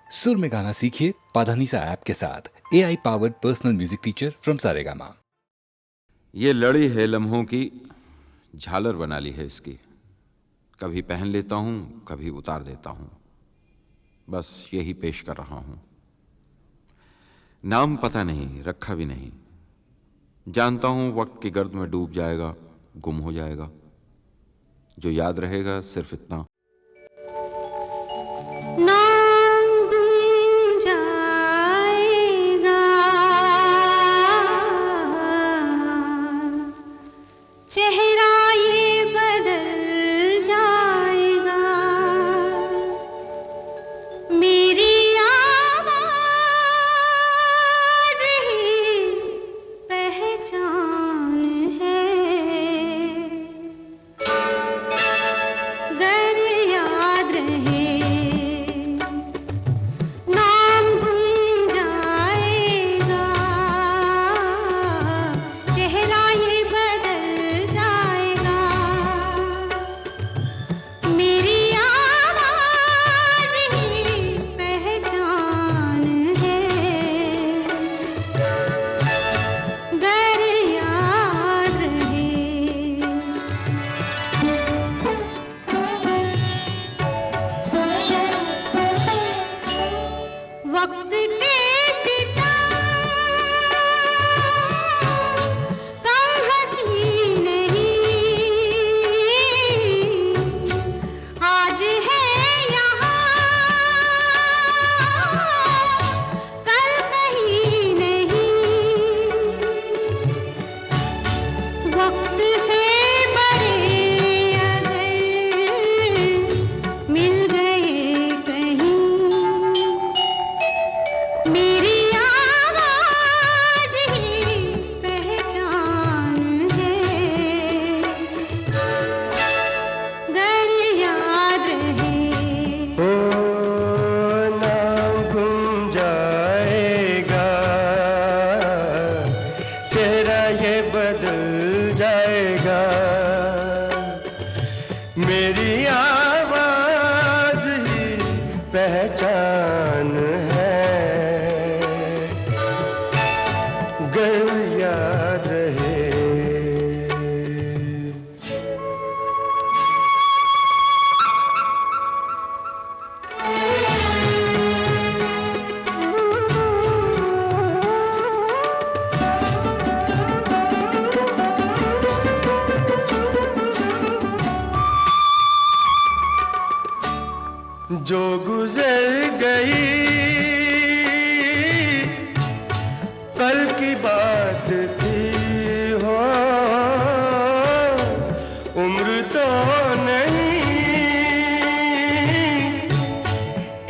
सुर में गाना सीखिए पाधानीसा ऐप के साथ। AI powered personal music teacher from Saregama. ये लड़ी है लम्हों की, झालर बना ली है इसकी। कभी पहन लेता हूँ, कभी उतार देता हूँ, बस यही पेश कर रहा हूँ। नाम पता नहीं, रखा भी नहीं। जानता हूँ वक्त की गर्द में डूब जाएगा, गुम हो जाएगा। जो याद रहेगा सिर्फ इतना, मेरी आवाज ही पहचान है, गर याद रहे। जो गुजर गई कल की बात थी, हो उम्र तो नहीं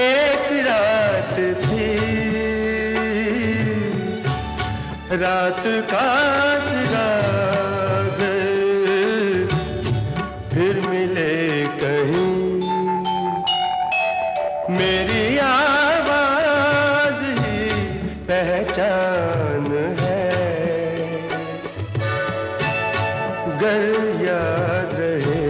एक रात थी, रात का सिराग फिर मिले कहीं। मेरी आवाज ही पहचान है, गर याद रहे।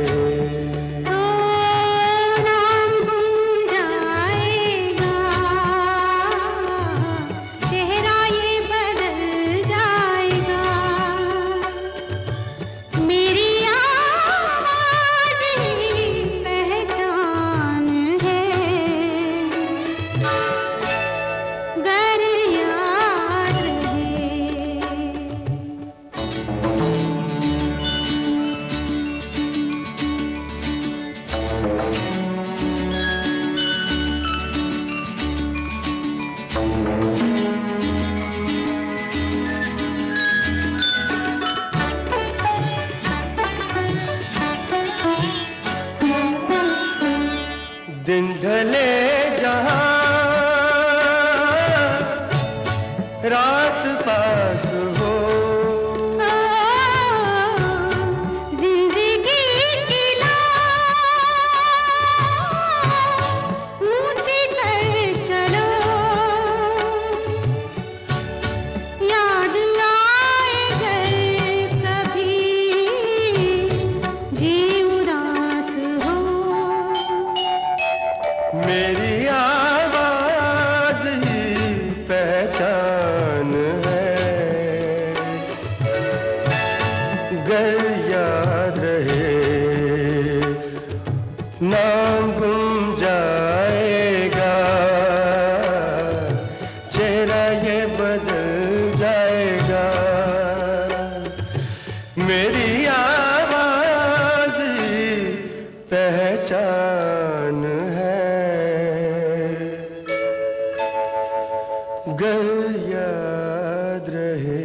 अगर याद रहे।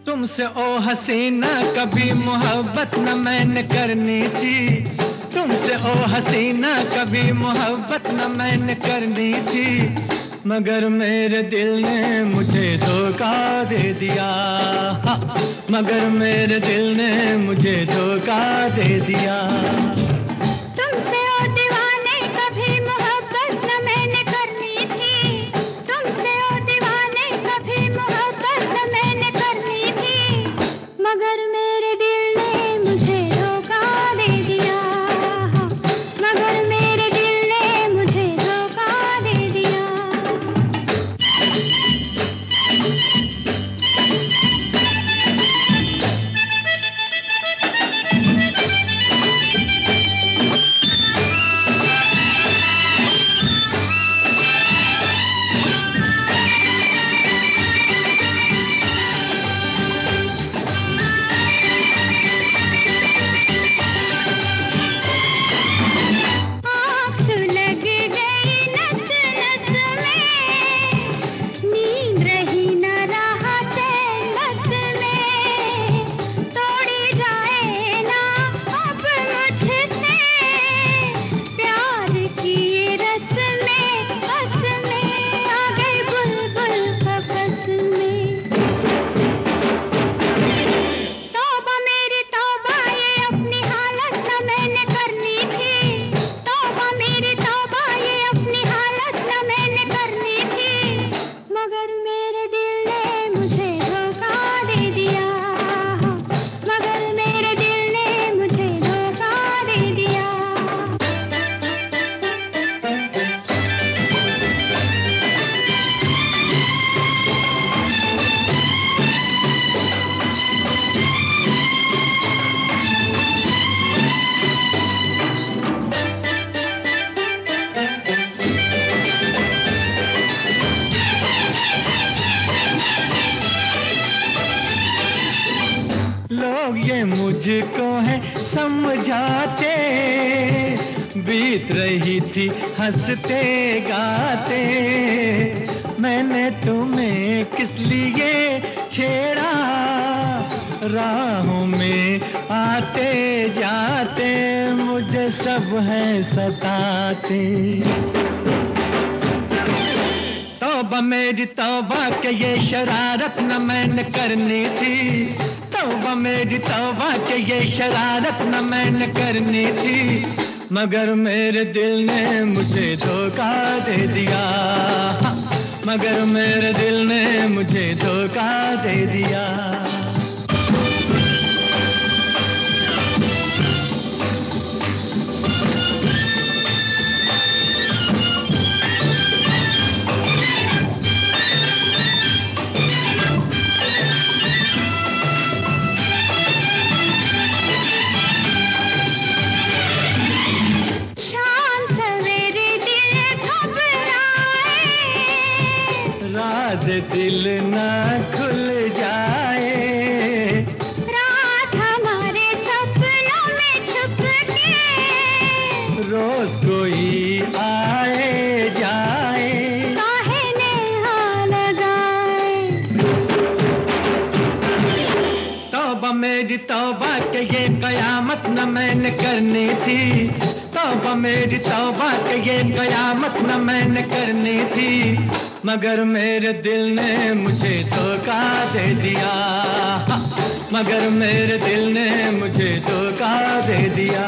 तुमसे ओ हसीना कभी मोहब्बत न मैंने करनी थी, तुमसे ओ हसीना कभी मोहब्बत न मैंने करनी थी, मगर मेरे दिल ने मुझे धोखा दे दिया, मगर मेरे दिल ने मुझे धोखा दे दिया। तुमसे ओ दीवाने कभी मोहब्बत न मैंने करनी थी, तुमसे ओ दीवाने कभी मोहब्बत न मैंने करनी थी, मगर मेरे दिल ने मुझे धोखा दे दिया, मगर मेरे दिल ने मुझे धोखा दे दिया। मुझको है समझाते, बीत रही थी हंसते गाते, मैंने तुम्हें किस लिए छेड़ा, राहों में आते जाते मुझे सब है सताते। तौबा मेरी तौबा के ये शरारत न मैंने करनी थी, तौबा मेरी तौबा के ये शरारत न मैंने करनी थी, मगर मेरे दिल ने मुझे धोखा दे दिया, मगर मेरे दिल ने मुझे धोखा दे दिया। दिल ना खुल जाए, रात हमारे सपनों में छुप के, रोज कोई आए जाए, काहे नेहा लगाए। तौबा मेरी तौबा के ये कयामत न मैंने करनी थी, तौबा मेरी तौबा के ये कयामत न मैंने करनी थी, मगर मेरे दिल ने मुझे धोखा दे दिया, मगर मेरे दिल ने मुझे धोखा दे दिया।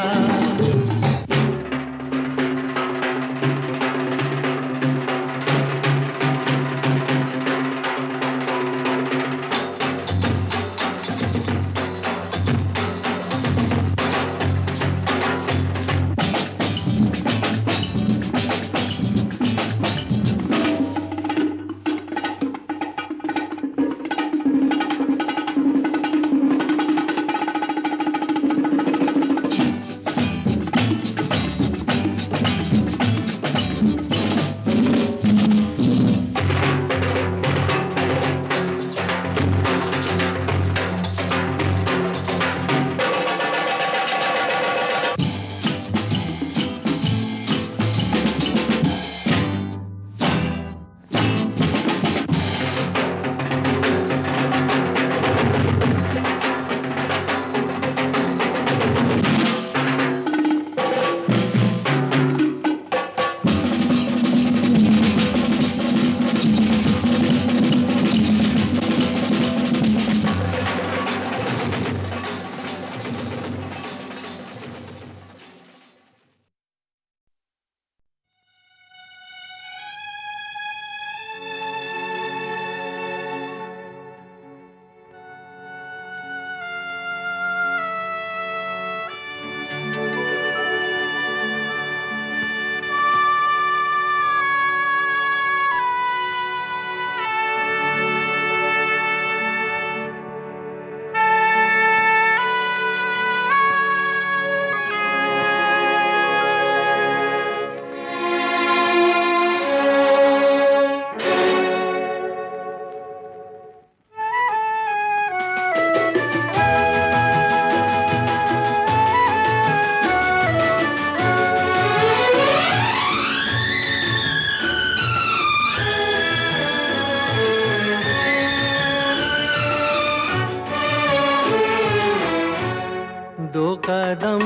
कदम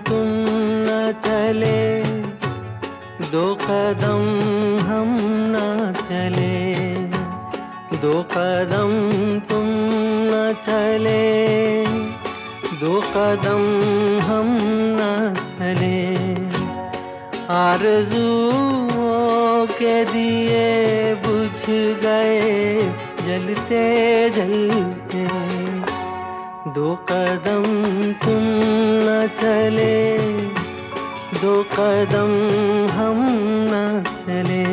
तुम न चले, दो कदम हम न चले, दो कदम तुम न चले, दो कदम हम न चले। आरज़ुओं के दिए बुझ गए जलते जलते, दो कदम तुम न चले, दो कदम हम न चले।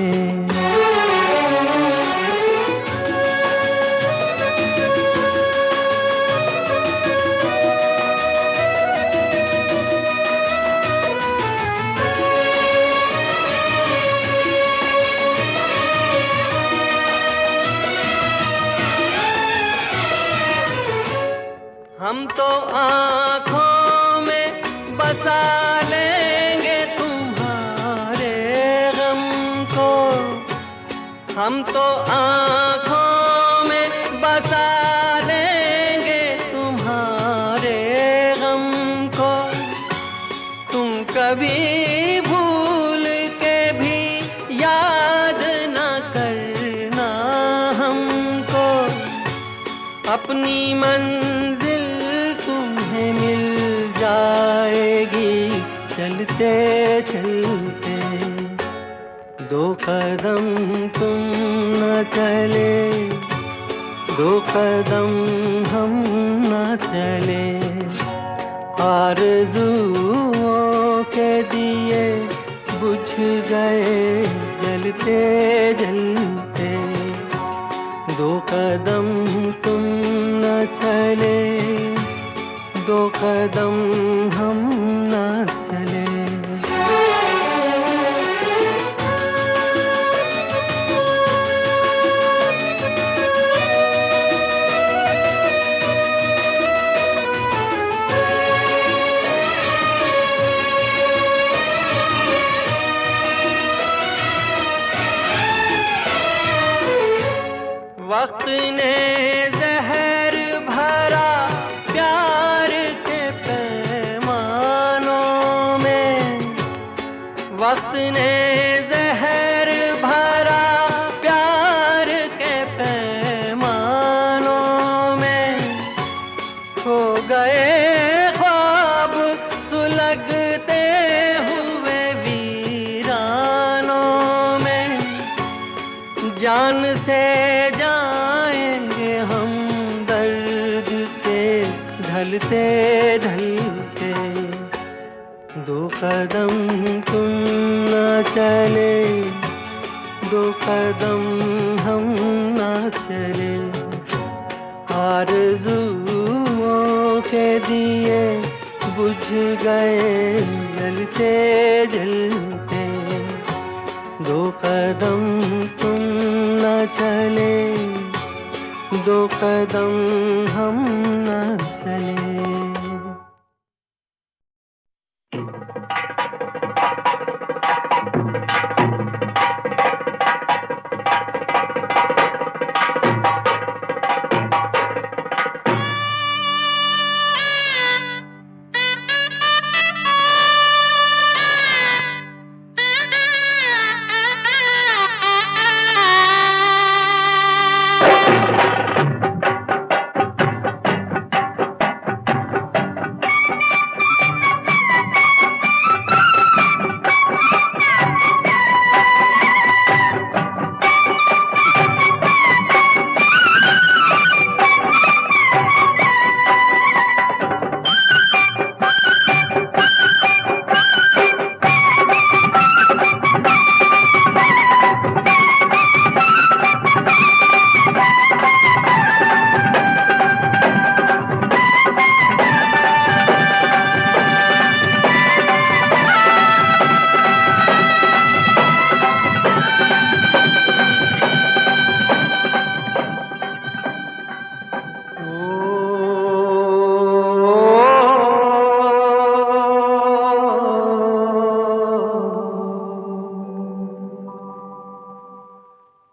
हम तो आँखों में बसा लेंगे तुम्हारे गम को, हम तो आँखों में बसा लेंगे तुम्हारे गम को। तुम कभी भूल के भी याद न करना हमको, अपनी मंजिल तुम्हें मिल जाएगी चलते चलते। दो कदम तुम न चले, दो कदम हम न चले। आरज़ुओं के दिए बुझ गए जलते जलते, दो कदम तुम न चले, दो कदम हम न चले। वक्त ने जहर भरा प्यार के पैमानों में, वक्त ने जहर भरा प्यार के पैमानों में। खो गए ख्वाब सुलगते हुए वीरानों में, जान से जाएंगे हम दर्द के ढलते ढलते। दो कदम तुम न चले, दो कदम हम न चले। आरज़ुओं के दिए बुझ गए जलते जलते, दो कदम तुम न चले, दो कदम हम न चले।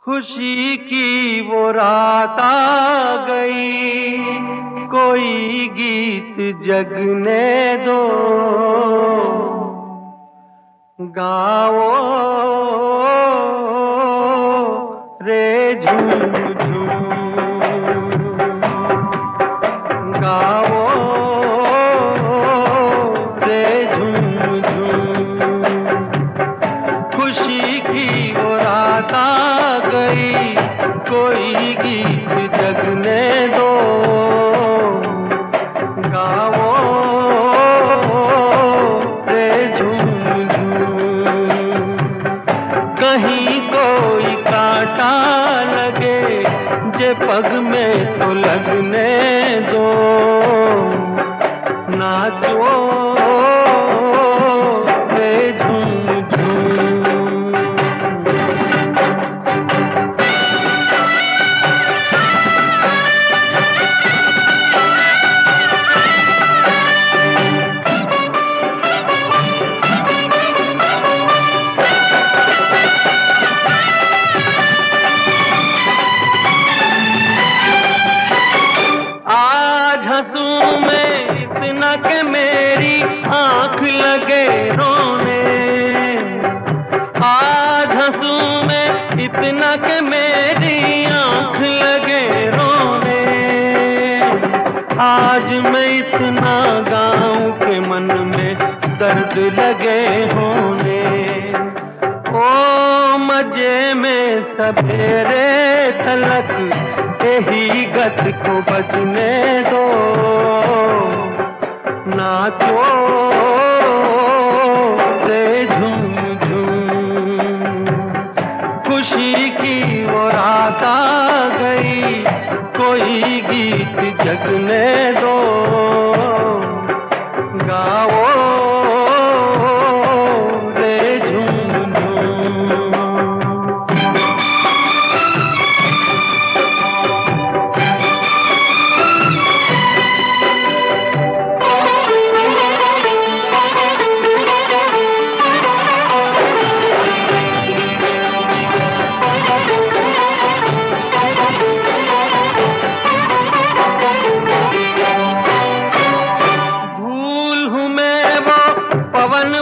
खुशी की वो रात आ गई, कोई गीत जगने दो, गाओ रे झूम झूम, गाओ रे झूम झूम। खुशी की वो रात आ गई, कोई गीत जगने दो, गाओ रे झूम झूम। कहीं कोई कांटा लगे, जे पग में तो लगने दो, नाचो रे झूम झूम। आज हंसूं मैं इतना कि मेरी आंख लगे रोने, आज हंसूं मैं इतना कि मेरी आंख लगे रोने। आज मैं इतना गाऊं कि मन में दर्द लगे होने। ओ मजे में सवेरे तलक यही गत को बजने दो, नाचो रे झूम झूम। खुशी की वो रात आ गई, कोई गीत जगने दो, गाओ रे झूम झूम।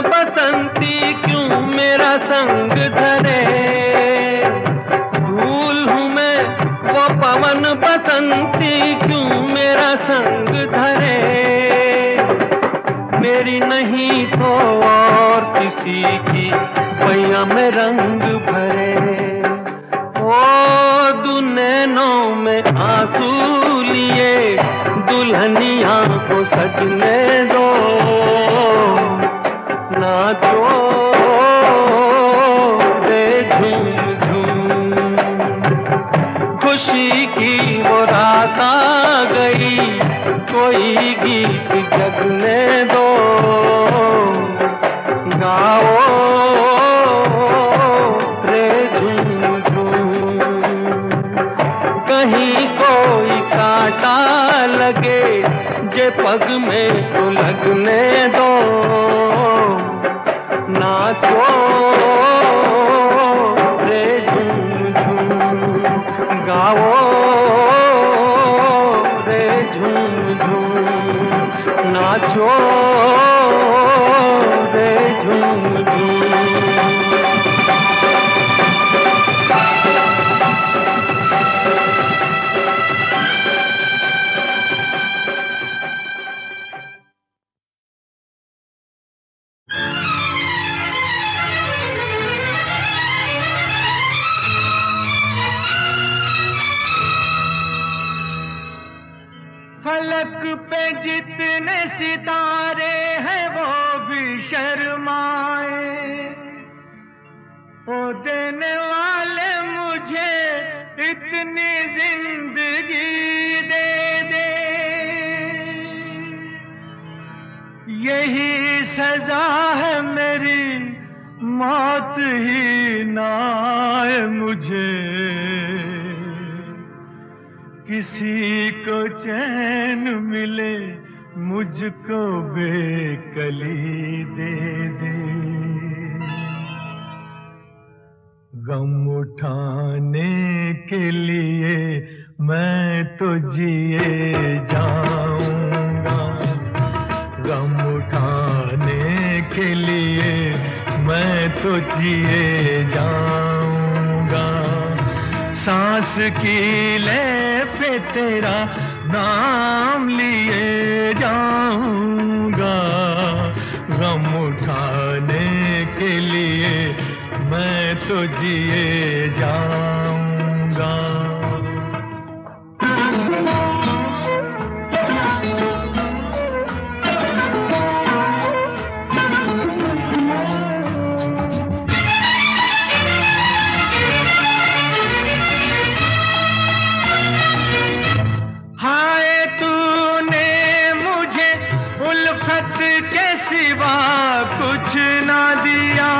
बसंती क्यों मेरा संग धरे, भूल हूँ मैं वो पवन बसंती क्यों मेरा संग धरे। मेरी नहीं तो और किसी की पैया में रंग भरे। ओ दुनैनों में आंसू लिए दुल्हनिया को सजने दो, नाचो रे झूम झूम। खुशी की वो रात आ गई, कोई गीत जगने दो, गाओ रे झूम झूम। कहीं कोई कांटा लगे, जे पग में तो लगने दो, नाचो रे झूम झूम। गाओ रे झूम झूम, नाचो रे झूम झूम। फलक पे जितने सितारे हैं वो भी शर्माए, ओ देने वाले मुझे इतनी जिंदगी दे दे। यही सजा है मेरी, मौत ही ना आए मुझे। किसी को चैन मिले, मुझको बेकली दे दे। गम उठाने के लिए मैं तो जिए जाऊं, तो जिए जाऊंगा। सांस की ले पे तेरा नाम लिए जाऊंगा। गम उठाने के लिए मैं तो जिए जाऊंगा। हाय तूने मुझे उल्फत के सिवा कुछ ना दिया,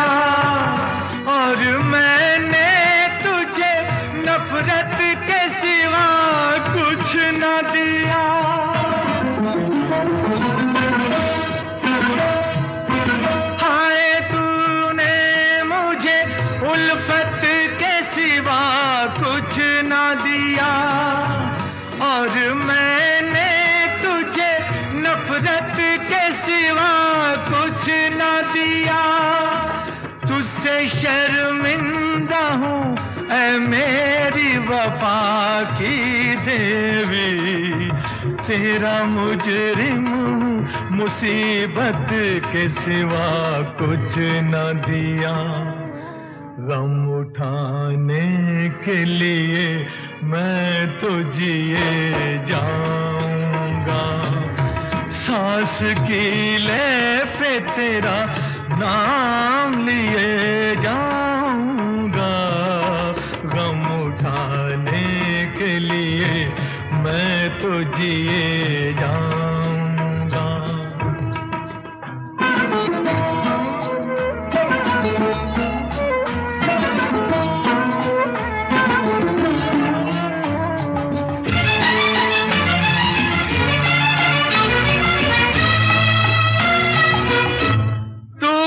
और मैंने तुझे नफरत के सिवा कुछ ना दिया। हाय तूने मुझे उल्फत के सिवा कुछ ना दिया, और मैंने तुझे नफरत के सिवा कुछ न दिया। तुझसे शर्मिंदा हूँ ऐ मेरी वफा की देवी, तेरा मुजरिम हूँ मुसीबत के सिवा कुछ न दिया। गम उठाने के लिए मैं तो जिए जाऊंगा। सांस की ले पे तेरा नाम लिए जाऊंगा। गम उठाने के लिए मैं तो जिए जाऊंगा।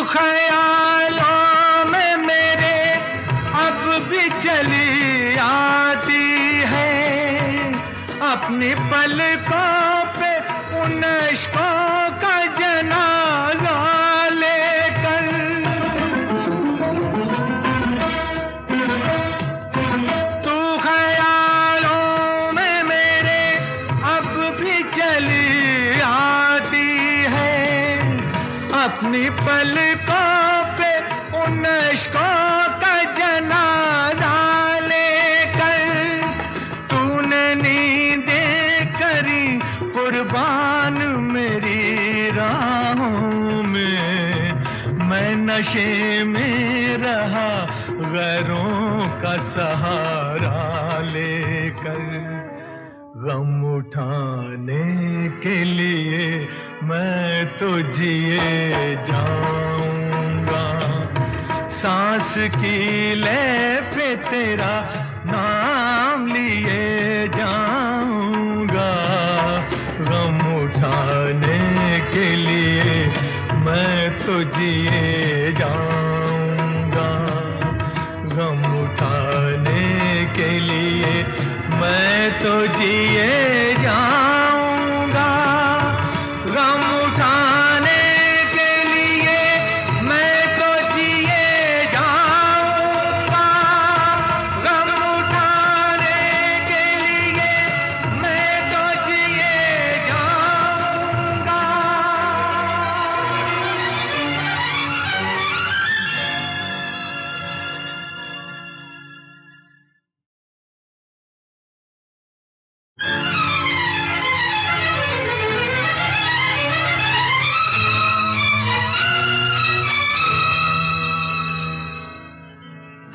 ख्यालों में मेरे अब भी चली आती है, अपनी पलकों पे उन इश्कों का जनाजा लेकर। तू ख्यालों में मेरे अब भी चली आती है, अपनी पलकों पे उन इश्कों का जनाजा लेकर। तूने नींदें करी कुर्बान मेरी राहों में, मैं नशे में रहा गैरों का सहारा लेकर। गम उठाने के लिए मैं तो जिए जाऊंगा। सांस की ले पे तेरा नाम लिए जाऊंगा। गम उठाने के लिए मैं तो जिए जाऊंगा। गम उठाने के लिए मैं तो जिए जाऊंगा। गम उठाने के लिए मैं तो जिए जाऊंगा। गम उठाने के लिए मैं तो जिए जाऊंगा।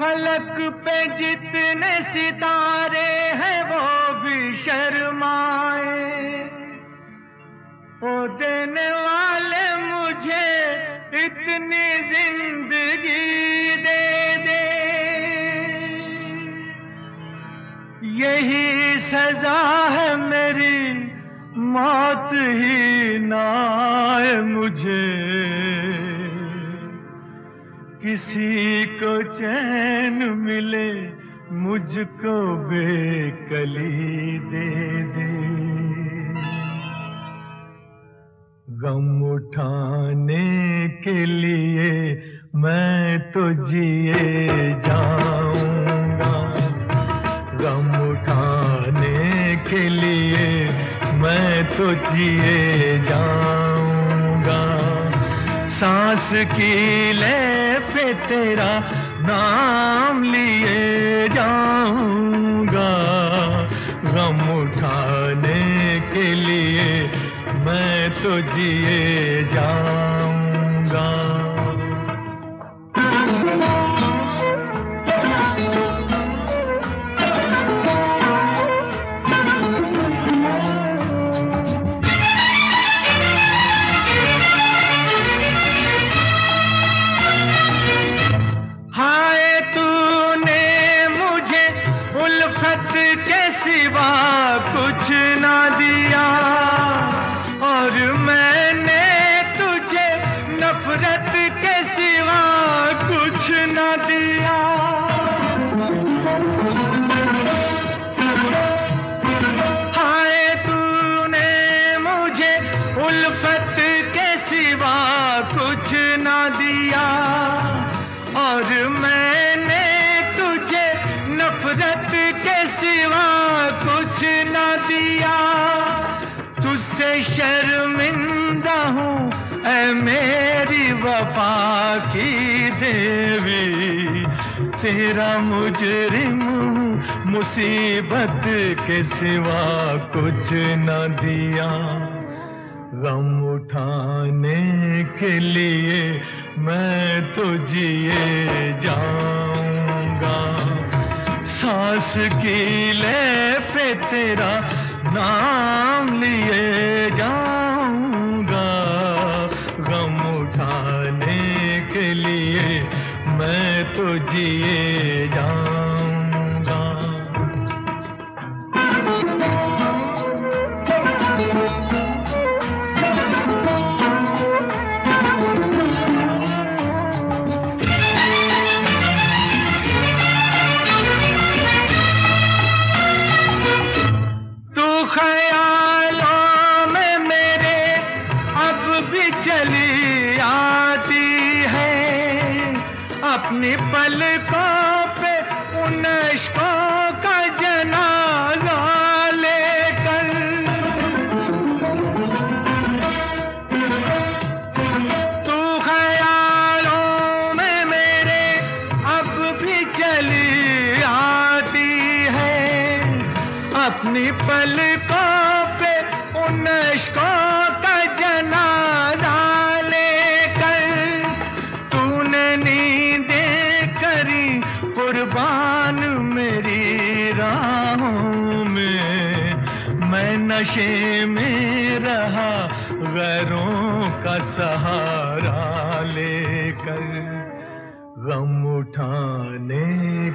फलक पे जितने सितारे हैं वो भी शर्माए, ओ देने वाले मुझे इतनी जिंदगी दे दे। यही सजा है मेरी, मौत ही ना आए मुझे। किसी को चैन मिले, मुझको बेकली दे दे। गम उठाने के लिए मैं तो जिए जाऊंगा, गम उठाने के लिए मैं तो जिए जाऊंगा। सांस की ले पे तेरा नाम लिए जाऊंगा, गम उठाने के लिए मैं तो जिए जाऊंगा। हाय तूने मुझे उल्फत के सिवा कुछ ना दिया, और मैंने तुझे नफरत के सिवा कुछ ना दिया। हाय तूने मुझे उल्फत के सिवा कुछ ना दिया, और मैंने तुझे नफरत के सिवा कुछ ना दिया। तुझसे शर्मिंदा हूँ ऐ मेरी वफा की देवी, तेरा मुजरिम हूँ मुसीबत के सिवा कुछ न दिया। गम उठाने के लिए मैं तो जिए जाऊंगा, सांस की ले पे तेरा नाम लिए जाऊंगा, गम उठाने के लिए मैं तो जिए जाऊंगा। अपनी पलकों पे उन इश्कों का जनाजा लेकर, तू ख्यालों में मेरे अब भी चली आती है। अपनी पलकों पे उन इश्कों का जनाजा कुर्बान मेरी राहों में, मैं नशे में रहा गैरों का सहारा लेकर। गम उठाने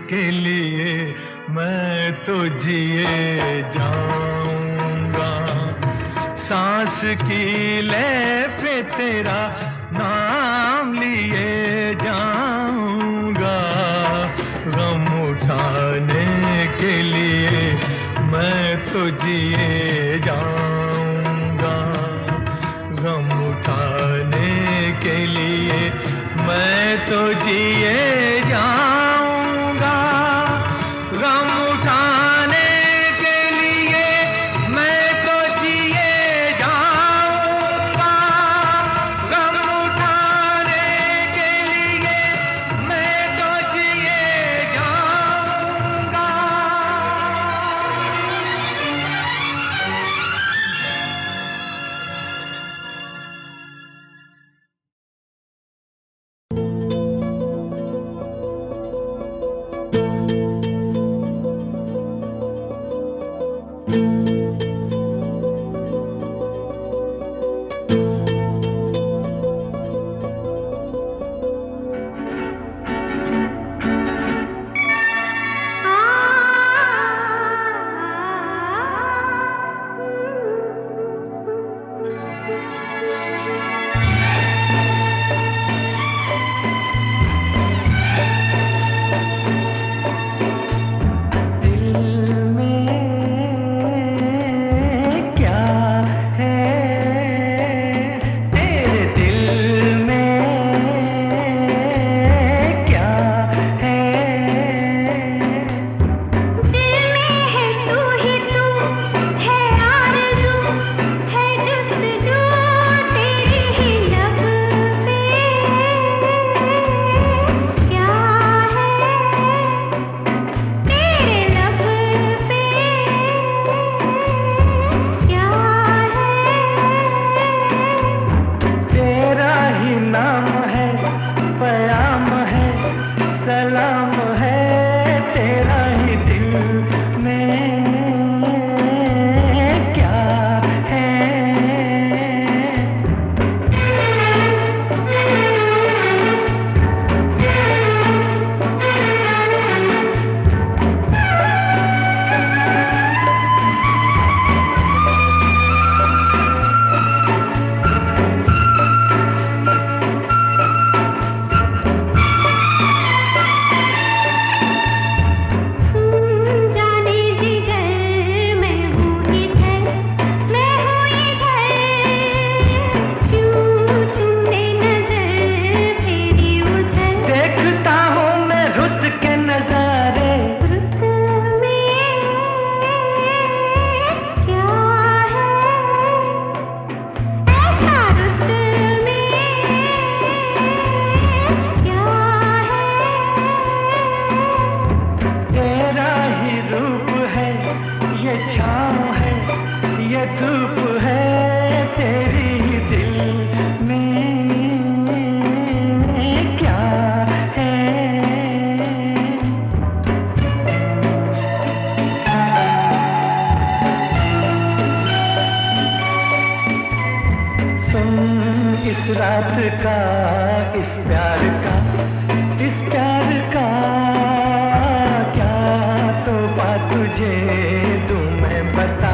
के लिए मैं तो जिए जाऊंगा, सांस की ले पे तेरा नाम लिए जाऊंगा, गम उठाने के लिए मैं तो जिए जाऊंगा, गम उठाने के लिए मैं तो जिए जाऊंगा, गम उठाने के लिए मैं तो जिए जाऊंगा, गम उठाने के लिए मैं तो जिए जाऊंगा। तुम इस रात का, इस प्यार का, इस प्यार का क्या तोहफा तुझे दूं मैं बता।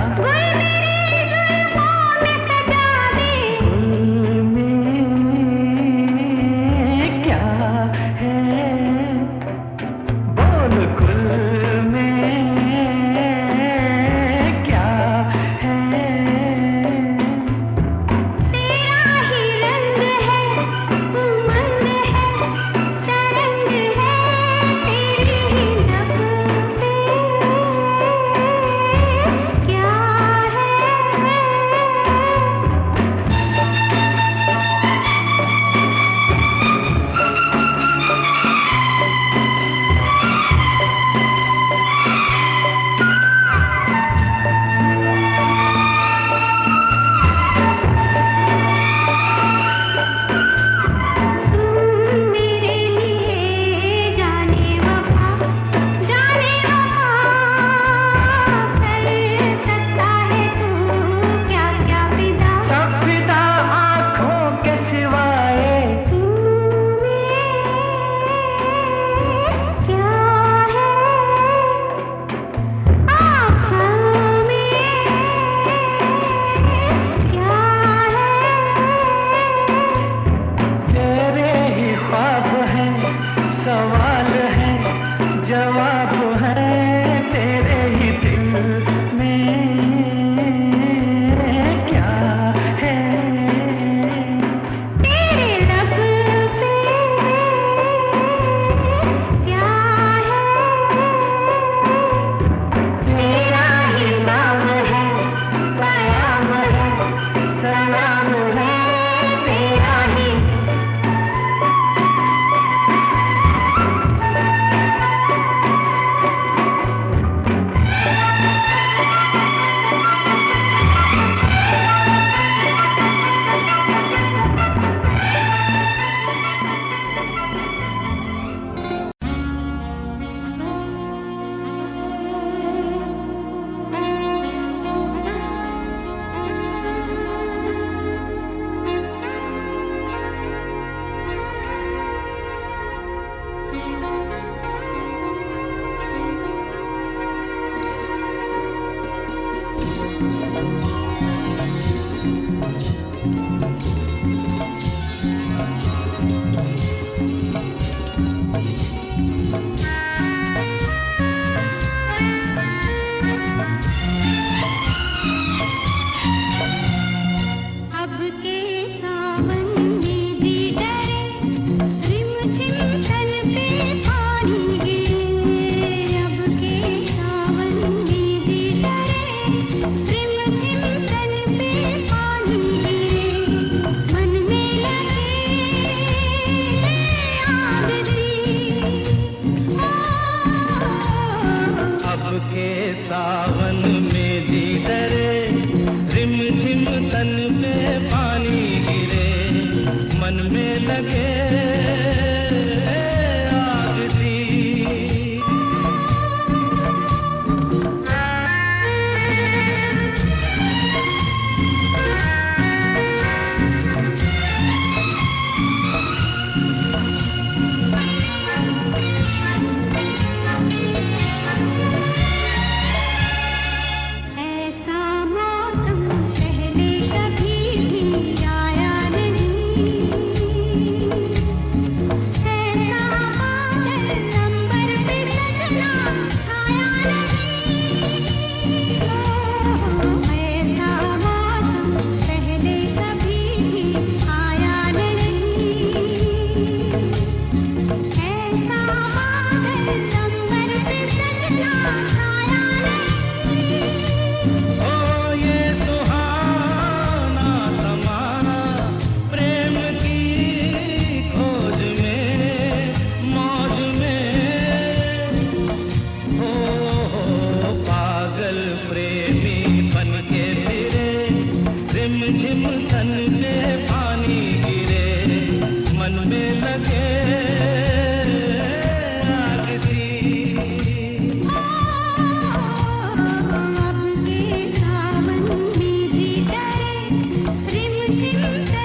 रिमझिम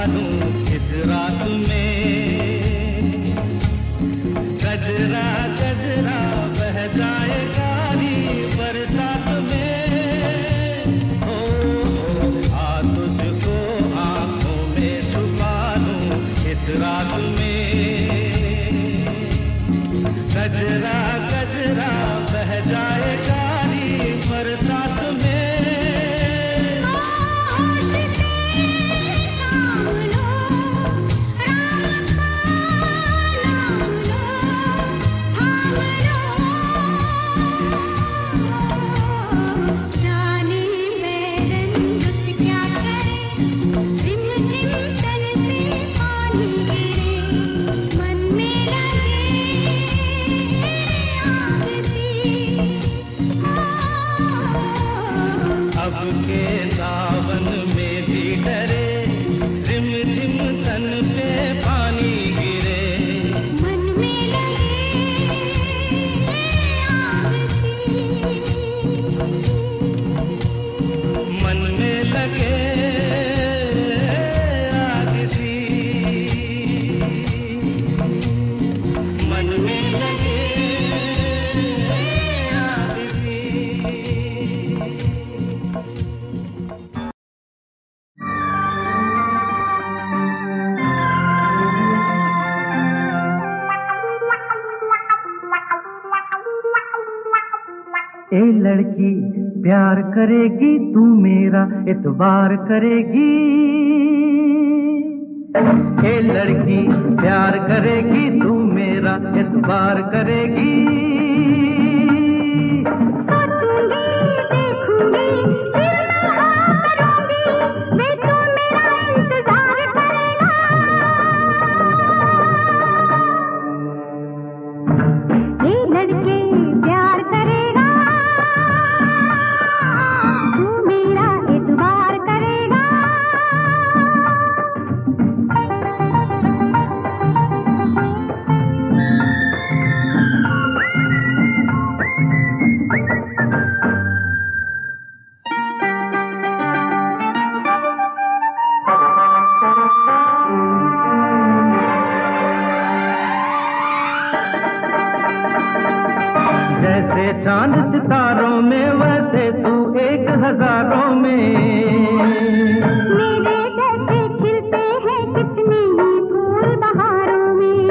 लूं इस रात में। गजरा गजरा बह जाए गारी बरसात में। हो आ तुझको आंखों में छुपा लूं इस रात में। गजरा गजरा बह जाए गारी बरसात में। अब के सावन में भी डरे रिम झिम तन पे पानी गिरे। मन में लगे आग सी। मन में लगे आग सी। मन में लगे आग सी। ए लड़की प्यार करेगी तू मेरा एतबार करेगी। ए लड़की प्यार करेगी तू मेरा एतबार करेगी। सोचूंगी देखूंगी फिर मैं हाँ करूंगी वे तो मेरा इंतजार करेगा। ये लड़के प्यार करेगा तू मेरा एतबार करेगा। जैसे चांद सितारों में वैसे तू एक हजारों में। मेरे जैसे खिलते हैं कितने ही फूल बहारों में।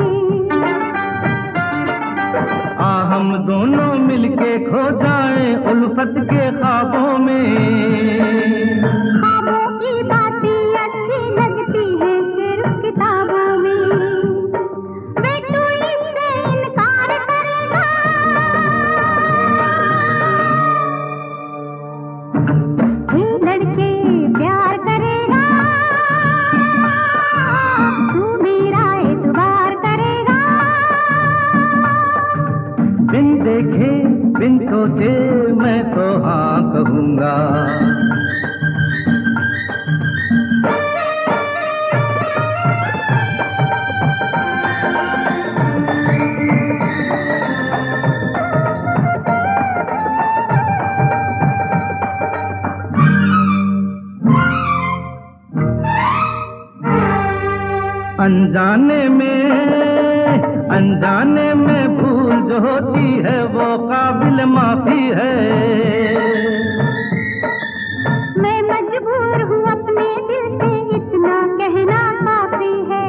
आ हम दोनों मिलके खो जाएं उल्फत के ख्वाबों में। ख्वाबों की बातें अच्छी लगती है सिर्फ किताबों में। वे तू इससे इनकार करेगा। ये लड़के प्यार करेगा तू मेरा एतबार करेगा। बिन देखे बिन सोचे मैं तो हाँ कहूँगा। अनजाने में भूल जो होती है वो काबिल माफी है। मैं मजबूर हूँ अपने दिल से इतना कहना काफी है।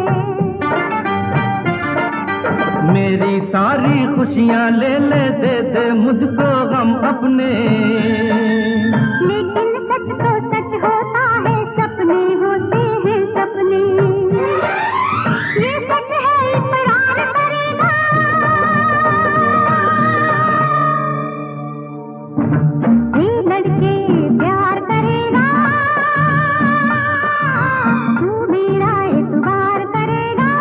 मेरी सारी खुशियाँ ले ले दे दे मुझको गम अपने। लेकिन सच तो सच होता है सपने होते हैं सपने। ये सच है इकरार करेगा। ये लड़के प्यार करेगा तू मेरा एतबार करेगा।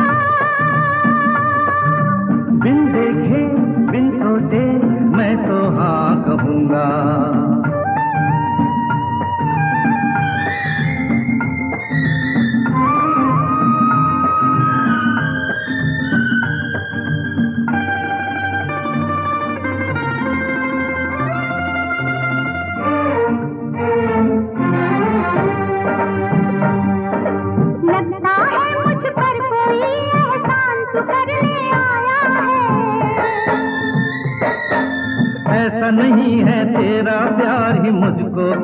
बिन देखे बिन सोचे मैं तो हाँ कहूँगा।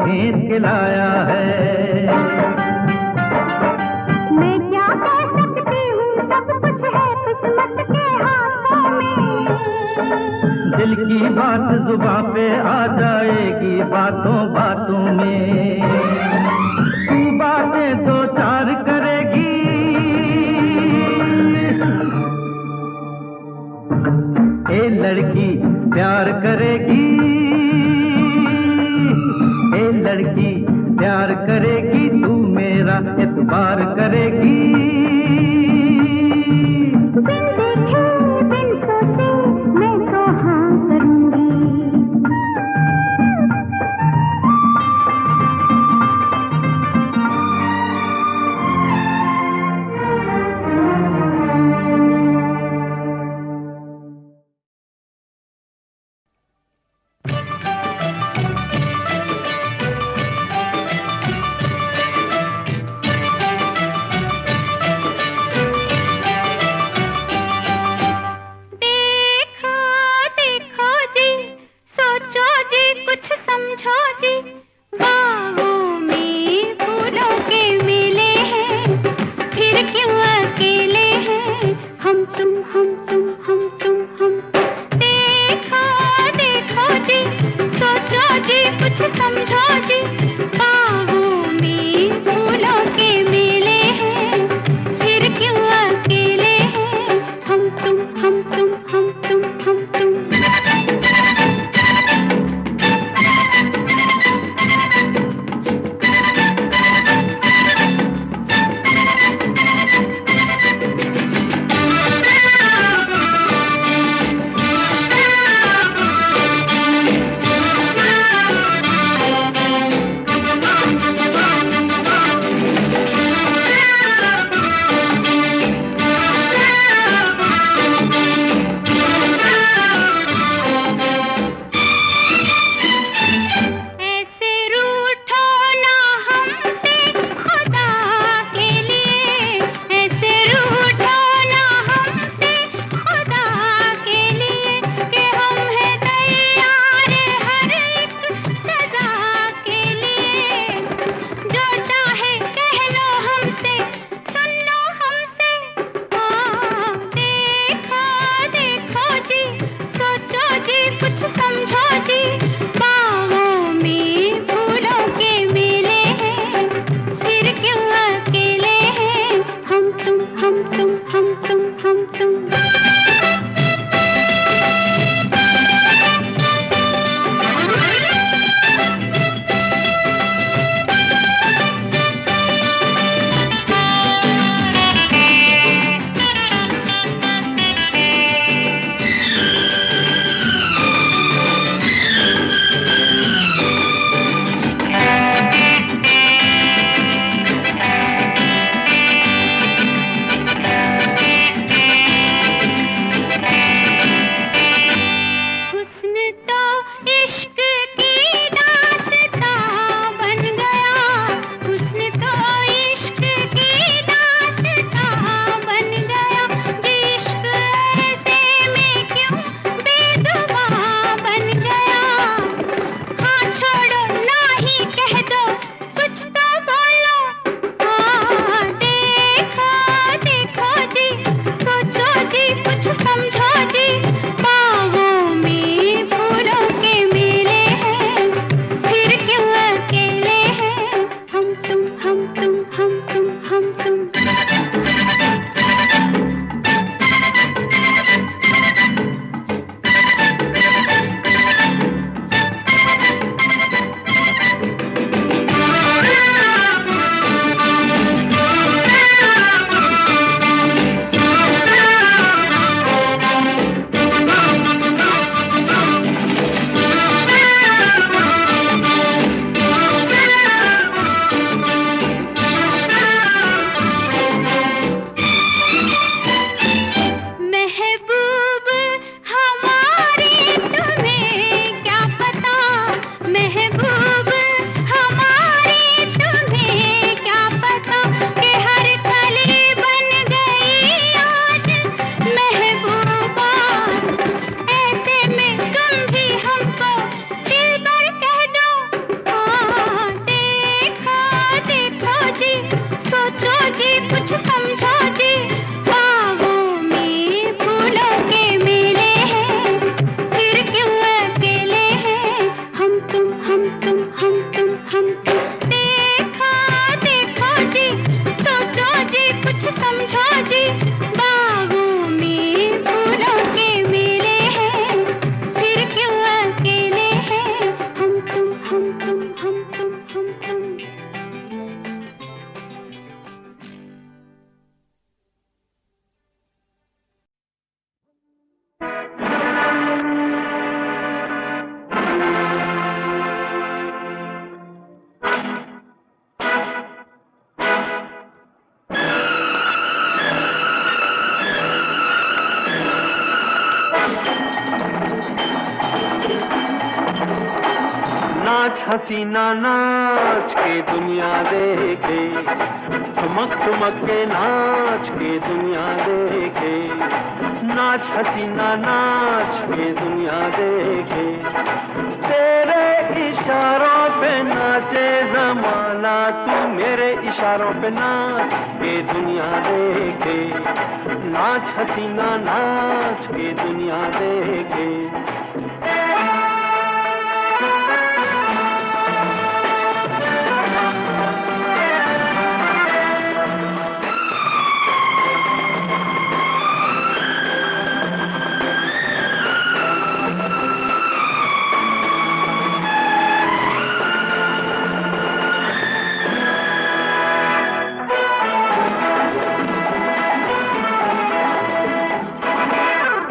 भेज के लाया है। मैं क्या कह सकती हूँ, सब कुछ है किस्मत के हाथों में। दिल की बात जुबां पे आ जाएगी बातों बातों में। तू बातें दो चार करेगी, ए लड़की प्यार करेगी, ए लड़की प्यार करेगी, तू मेरा एतबार करेगी। बिन देखे बिन सोचे मैं तो हाँ करूँगी। जी कुछ समझो जी, बागों में फूलों के मेले हैं, फिर क्यों अकेले हैं हम तुम हम तुम हम तुम हम तुम। देखो देखो जी, सोचो जी कुछ समझो जी, बागों में फूलों के मेले हैं, फिर क्यों अकेले हैं हम तुम हम तुम हम तुम हम तुम। नाच हसीना नाच के दुनिया देखे, ठुमक ठुमक के नाच के दुनिया देखे, नाच हसीना नाच के दुनिया देखे, तेरे इशारों पे नाचे जमाना, तू मेरे इशारों पे नाच के दुनिया देखे, नाच हसीना नाच के दुनिया देखे।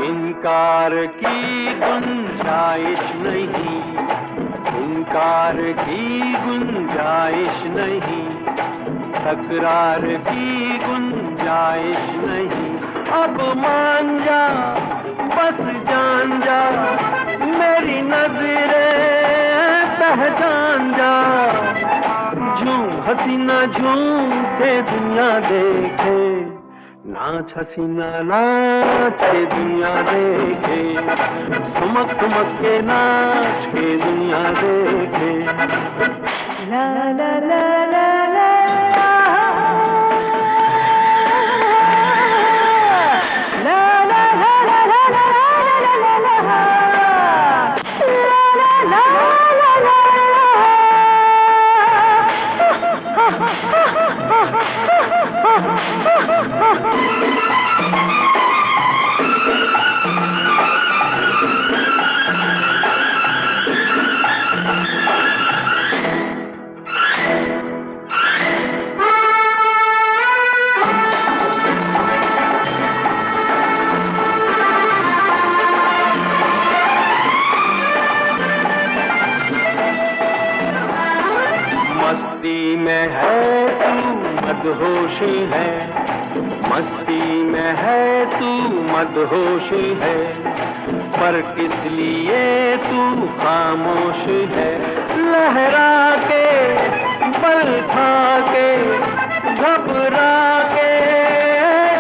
इनकार की गुंजाइश नहीं, इनकार की गुंजाइश नहीं, तकरार की गुंजाइश नहीं, अब मान जा बस जान जा, मेरी नजरें पहचान जा, झूम हसीना झूम के दुनिया देखे, नाच हसीना नाच के दुनिया देखे, ठुमक ठुमक के नाच के दुनिया देखे। ला ला ला ला ला मस्ती में है तू मदहोशी है, मस्ती में है तू मदहोशी है, पर किस लिए तू खामोश है, लहरा के बल खा के घबरा के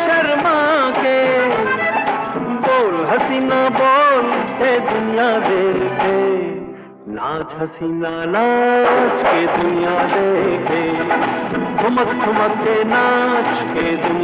शर्मा के, बोल हसीना बोल के दुनिया देखे, नाच हसीना नाच के दुनिया देखे, ठुमक ठुमक के नाच के दुनिया